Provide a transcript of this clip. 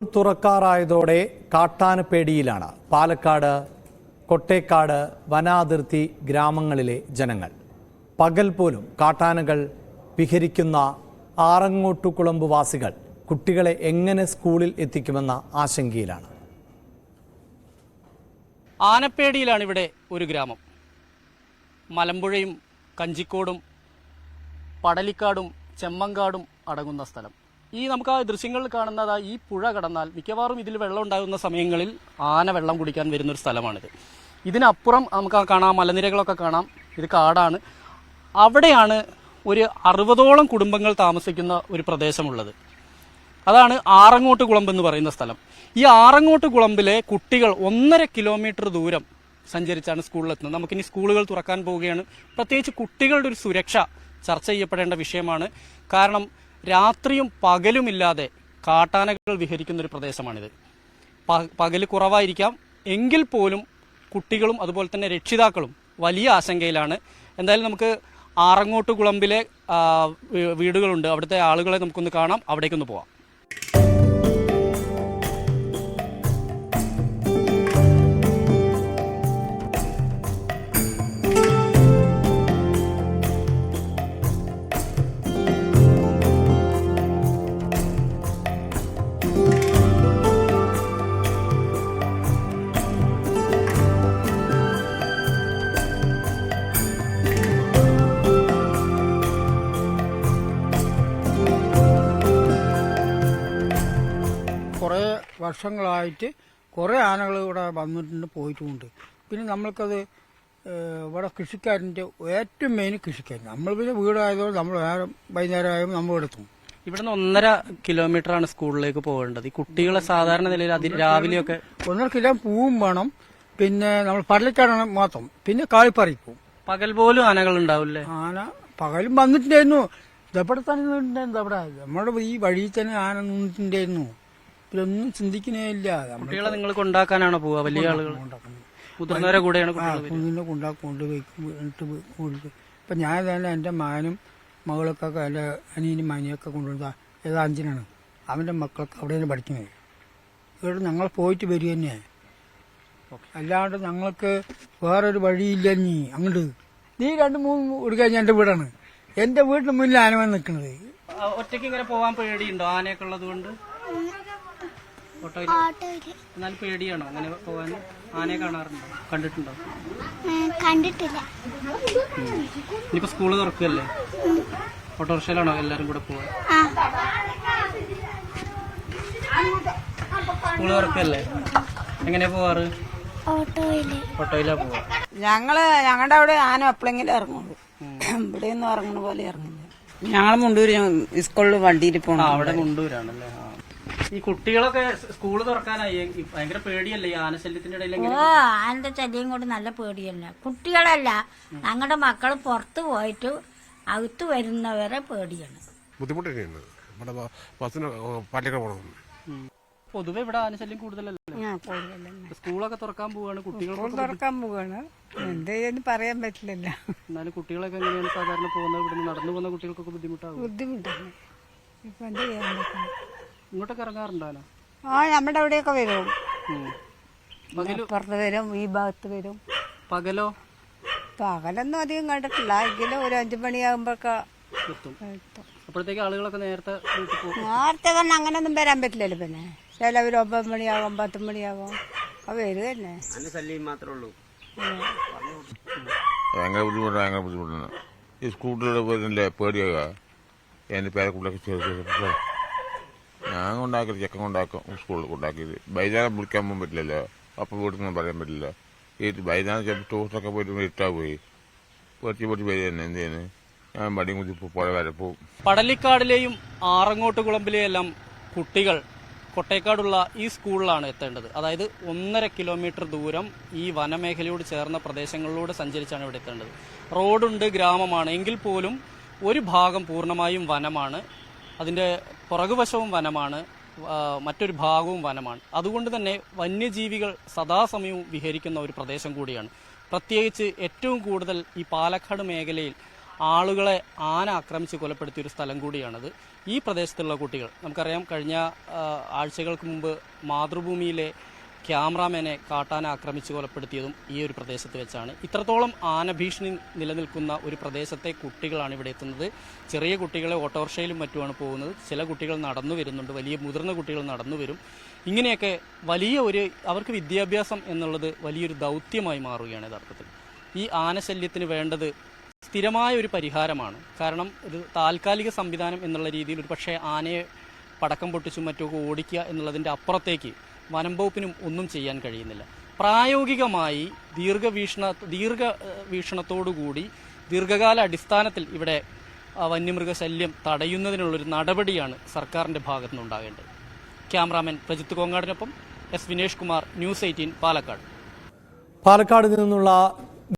തുറക്കാറായതോടെ കാട്ടാനപ്പേടിയിലാണ് പാലക്കാട് കൊട്ടേക്കാട് വനാതിർത്തി ഗ്രാമങ്ങളിലെ ജനങ്ങൾ. പകൽ പോലും കാട്ടാനകൾ വിഹരിക്കുന്ന ആറങ്ങോട്ടുകുളമ്പ് വാസികൾ കുട്ടികളെ എങ്ങനെ സ്കൂളിൽ എത്തിക്കുമെന്ന ആശങ്കയിലാണ്. ആനപ്പേടിയിലാണ് ഇവിടെ ഒരു ഗ്രാമം. മലമ്പുഴയും കഞ്ചിക്കോടും പടലിക്കാടും ചെമ്മങ്കാടും അടങ്ങുന്ന സ്ഥലം. നമുക്ക് ആ ദൃശ്യങ്ങളിൽ കാണുന്നത് ഈ പുഴ കടന്നാൽ മിക്കവാറും ഇതിൽ വെള്ളം ഉണ്ടാകുന്ന സമയങ്ങളിൽ ആന വെള്ളം കുടിക്കാൻ വരുന്നൊരു സ്ഥലമാണിത്. ഇതിനപ്പുറം നമുക്ക് കാണാം, മലനിരകളൊക്കെ കാണാം. ഇത് കാടാണ്. അവിടെയാണ് ഒരു 60ഓളം കുടുംബങ്ങൾ താമസിക്കുന്ന ഒരു പ്രദേശമുള്ളത്. അതാണ് ആറങ്ങോട്ടുകുളമ്പ് എന്ന് പറയുന്ന സ്ഥലം. ഈ ആറങ്ങോട്ടുകുളമ്പിലെ കുട്ടികൾ 1.5 കിലോമീറ്റർ ദൂരം സഞ്ചരിച്ചാണ് സ്കൂളിലെത്തുന്നത്. നമുക്കിനി സ്കൂളുകൾ തുറക്കാൻ പോവുകയാണ്. പ്രത്യേകിച്ച് കുട്ടികളുടെ ഒരു സുരക്ഷ ചർച്ച ചെയ്യപ്പെടേണ്ട വിഷയമാണ്. കാരണം രാത്രിയും പകലുമില്ലാതെ കാട്ടാനകൾ വിഹരിക്കുന്ന ഒരു പ്രദേശമാണിത്. പകല് കുറവായിരിക്കാം, എങ്കിൽ പോലും കുട്ടികളും അതുപോലെ തന്നെ രക്ഷിതാക്കളും വലിയ ആശങ്കയിലാണ്. എന്തായാലും നമുക്ക് ആറങ്ങോട്ടുകുളമ്പിലെ വീടുകളുണ്ട്, അവിടുത്തെ ആളുകളെ നമുക്കൊന്ന് കാണാം, അവിടേക്കൊന്ന് പോവാം. കുറേ വർഷങ്ങളായിട്ട് കുറേ ആനകൾ ഇവിടെ വന്നിട്ടുണ്ട്, പോയിട്ടുമുണ്ട്. പിന്നെ നമ്മൾക്കത് ഇവിടെ കൃഷിക്കാരൻ്റെ ഏറ്റവും മെയിൻ കൃഷിക്കാർ. നമ്മൾ പിന്നെ വീടായതുകൊണ്ട് നമ്മൾ വൈകുന്നേരം ആയാലും നമ്മൾ എടുത്തും. ഇവിടുന്ന് 1.5 കിലോമീറ്ററാണ് സ്കൂളിലേക്ക് പോകേണ്ടത്. ഈ കുട്ടികളെ സാധാരണ നിലയിൽ രാവിലെയൊക്കെ 1.5 കിലോ പൂവും വേണം. പിന്നെ നമ്മൾ പടലിക്കാടാണ് മാത്രം. പിന്നെ കാളിപ്പറിക്കും. പകൽ പോലും ആനകൾ ഉണ്ടാവില്ലേ? ആന പകലും വന്നിട്ടുണ്ടായിരുന്നു. ഇതെവിടെ തന്നെ ഉണ്ടായിരുന്നു. അവിടെ നമ്മുടെ ഈ വഴിയിൽ തന്നെ ആന നിന്നിട്ടുണ്ടായിരുന്നു. ഇതൊന്നും ചിന്തിക്കുന്നേ ഇല്ല. കുട്ടികളെ നിങ്ങൾ കൊണ്ടാക്കാനാണോ പോവുക? വലിയ ആളുകൾ മുതിർന്നവരെ കൂടെയാണ് കുഞ്ഞിനെ കൊണ്ടുപോയിക്കും. ഇപ്പൊ ഞാൻ തന്നെ എന്റെ മകനും മകളൊക്കെ എന്റെ അനിയനും മനിയൊക്കെ കൊണ്ടുവന്ന ഏതാ 5-നാണ്. അവന്റെ മക്കളൊക്കെ അവിടെ തന്നെ പഠിക്കുന്നത്. ഇവിടെ ഞങ്ങൾ പോയിട്ട് വരിക തന്നെ. അല്ലാണ്ട് ഞങ്ങൾക്ക് വേറൊരു വഴിയില്ല. നീ അങ്ങോട്ട് നീ 2-3 വീട് കഴിഞ്ഞ എന്റെ വീടാണ്. എന്റെ വീടിന് മുന്നിൽ ആന വന്ന് നിൽക്കുന്നത്. ഒറ്റയ്ക്ക് ഇങ്ങനെ പോവാൻ പേടിയുണ്ടോ ആനയൊക്കെ ഉള്ളത് കൊണ്ട്? എന്നാൽ പേടിയാണോ അങ്ങനെ പോവാൻ? ആനയെ കാണാറുണ്ടോ? കണ്ടിട്ടുണ്ടോ? കണ്ടിട്ടില്ല. ഇനിയിപ്പോ സ്കൂള് തുറക്കല്ലേ, ഓട്ടോറിക്ഷയിലാണോ എല്ലാരും കൂടെ പോവാ? സ്കൂള് തുറക്കല്ലേ, എങ്ങനെയാ പോവാറ്? ഓട്ടോയിലാ പോവാ. ഞങ്ങളുടെ അവിടെ ആന എപ്പോഴെങ്കിലും ഇറങ്ങുള്ളൂ. ഇവിടെ ഒന്നും ഇറങ്ങുന്ന പോലെ ഇറങ്ങുന്നു. ഞങ്ങൾ മുണ്ടൂര് സ്കൂളിൽ വണ്ടിയിൽ പോകണം. അവിടെ മുണ്ടൂരാണല്ലേ. ഈ കുട്ടികളൊക്കെ സ്കൂള് തുറക്കാനായി ഭയങ്കര പേടിയല്ലേ ഈ ആനശല്യത്തിന്റെ ഇടയിൽ? ആനന്റെ ശല്യം കൊണ്ട് നല്ല പേടിയല്ല. കുട്ടികളല്ല, ഞങ്ങളുടെ മക്കൾ പുറത്തു പോയിട്ട് അകത്ത് വരുന്നവരെ പേടിയാണ്. ബുദ്ധിമുട്ട് തന്നെയാണ്. ഇവിടെ ബസ്സിന് പാലക്കാട് പോകണം. പൊതുവെ ഇവിടെ ആനശല്യം കൂടുതലല്ലേ? സ്കൂളൊക്കെ തുറക്കാൻ പോവാണ്, കുട്ടികൾ തുറക്കാൻ പോവാണ്. എന്തായാലും പറയാൻ പറ്റില്ലല്ലോ. എന്നാലും കുട്ടികളൊക്കെ എങ്ങനെയാണ് സാധാരണ പോകുന്നത്? ഇവിടെ നടന്നു പോകുന്ന കുട്ടികൾക്കൊക്കെ ബുദ്ധിമുട്ടാണ്. ഇപ്പൊ എന്താ ചെയ്യാൻ പറ്റും? ഇങ്ങോട്ടൊക്കെ ഇറങ്ങാറുണ്ടോ? നമ്മുടെ അവിടെയൊക്കെ വരും. പുറത്ത് വരും, ഈ ഭാഗത്ത് വരും. പകലോ? പകലൊന്നും അധികം കണ്ടിട്ടില്ല. എങ്കിലും ഒരു 5 മണിയാകുമ്പോഴൊക്കെ എത്തും. അപ്പോഴത്തേക്ക് ആളുകളൊക്കെ നേരത്തെ നേരത്തെ തന്നെ അങ്ങനെയൊന്നും വരാൻ പറ്റില്ലല്ലോ. പിന്നെ ചിലവർ 9 മണിയാകും, 10 മണിയാകും. അത് വരും തന്നെ. മാത്രമേ ഉള്ളൂ. ഭയങ്കര ബുദ്ധിമുട്ടാണ്. ഈ സ്കൂട്ടറിലെ പേടിയാകുക. എന്റെ പേരക്കുട്ടിയൊക്കെ ചെറിയ ഞാൻ കൊണ്ടാക്കി ചെക്കൻ കൊണ്ടാക്കും. സ്കൂളിൽ കൊണ്ടാക്കിയത് വൈകുന്നേരം വിളിക്കാൻ പോകാൻ പറ്റില്ലല്ലോ. അപ്പം വീട്ടിൽ പറയാൻ പറ്റില്ല. ഈ വൈകുന്നേരം ചിലപ്പോൾ ടൂറിസ്റ്റൊക്കെ പോയിട്ട് ഇട്ടാ പോയി പൊട്ടി വരിക തന്നെ. എന്ത് ചെയ്യുന്നത്? ഞാൻ വടിയും കുത്തി പുഴ വരെ പോവും. പടലിക്കാടിലെയും ആറങ്ങോട്ടുകുളമ്പിലെയും എല്ലാം കുട്ടികൾ കൊട്ടേക്കാടുള്ള ഈ സ്കൂളിലാണ് എത്തേണ്ടത്. അതായത് 1.5 കിലോമീറ്റർ ദൂരം ഈ വനമേഖലയോട് ചേർന്ന പ്രദേശങ്ങളിലൂടെ സഞ്ചരിച്ചാണ് ഇവിടെ എത്തേണ്ടത്. റോഡുണ്ട്, ഗ്രാമമാണ്, എങ്കിൽ പോലും ഒരു ഭാഗം പൂർണ്ണമായും വനമാണ്. അതിൻ്റെ പുറകുവശവും വനമാണ്, മറ്റൊരു ഭാഗവും വനമാണ്. അതുകൊണ്ട് തന്നെ വന്യജീവികൾ സദാസമയവും വിഹരിക്കുന്ന ഒരു പ്രദേശം കൂടിയാണ്. പ്രത്യേകിച്ച് ഏറ്റവും കൂടുതൽ ഈ പാലക്കാട് മേഖലയിൽ ആളുകളെ ആന ആക്രമിച്ച് കൊലപ്പെടുത്തിയൊരു സ്ഥലം കൂടിയാണത്. ഈ പ്രദേശത്തുള്ള കുട്ടികൾ നമുക്കറിയാം, കഴിഞ്ഞ ആഴ്ചകൾക്ക് മുമ്പ് മാതൃഭൂമിയിലെ ക്യാമറാമാനെ കാട്ടാന ആക്രമിച്ച് കൊലപ്പെടുത്തിയതും ഈ ഒരു പ്രദേശത്ത് വെച്ചാണ്. ഇത്രത്തോളം ആനഭീഷണി നിലനിൽക്കുന്ന ഒരു പ്രദേശത്തെ കുട്ടികളാണ് ഇവിടെ എത്തുന്നത്. ചെറിയ കുട്ടികളെ ഓട്ടോറിക്ഷയിലും മറ്റുമാണ് പോകുന്നത്. ചില കുട്ടികൾ നടന്നു വരുന്നുണ്ട്, വലിയ മുതിർന്ന കുട്ടികൾ നടന്നു വരും. ഇങ്ങനെയൊക്കെ അവർക്ക് വിദ്യാഭ്യാസം എന്നുള്ളത് വലിയൊരു ദൗത്യമായി മാറുകയാണ് യഥാർത്ഥത്തിൽ. ഈ ആനശല്യത്തിന് വേണ്ടത് സ്ഥിരമായ ഒരു പരിഹാരമാണ്. കാരണം ഇത് താൽക്കാലിക സംവിധാനം എന്നുള്ള രീതിയിൽ ഒരു പക്ഷേ ആനയെ പടക്കം പൊട്ടിച്ചും മറ്റുമൊക്കെ ഓടിക്കുക എന്നുള്ളതിൻ്റെ അപ്പുറത്തേക്ക് വനം വകുപ്പിനും ഒന്നും ചെയ്യാൻ കഴിയുന്നില്ല. പ്രായോഗികമായി ദീർഘവീക്ഷണത്തോടുകൂടി ദീർഘകാല അടിസ്ഥാനത്തിൽ ഇവിടെ വന്യമൃഗശല്യം തടയുന്നതിനുള്ളൊരു നടപടിയാണ് സർക്കാരിൻ്റെ ഭാഗത്തു നിന്നുണ്ടാകേണ്ടത്. ക്യാമറാമാൻ പ്രജിത്ത് കോങ്ങാടിനൊപ്പം എസ് വിനേഷ് കുമാർ, ന്യൂസ് 18 പാലക്കാട്. പാലക്കാട് നിന്നുള്ള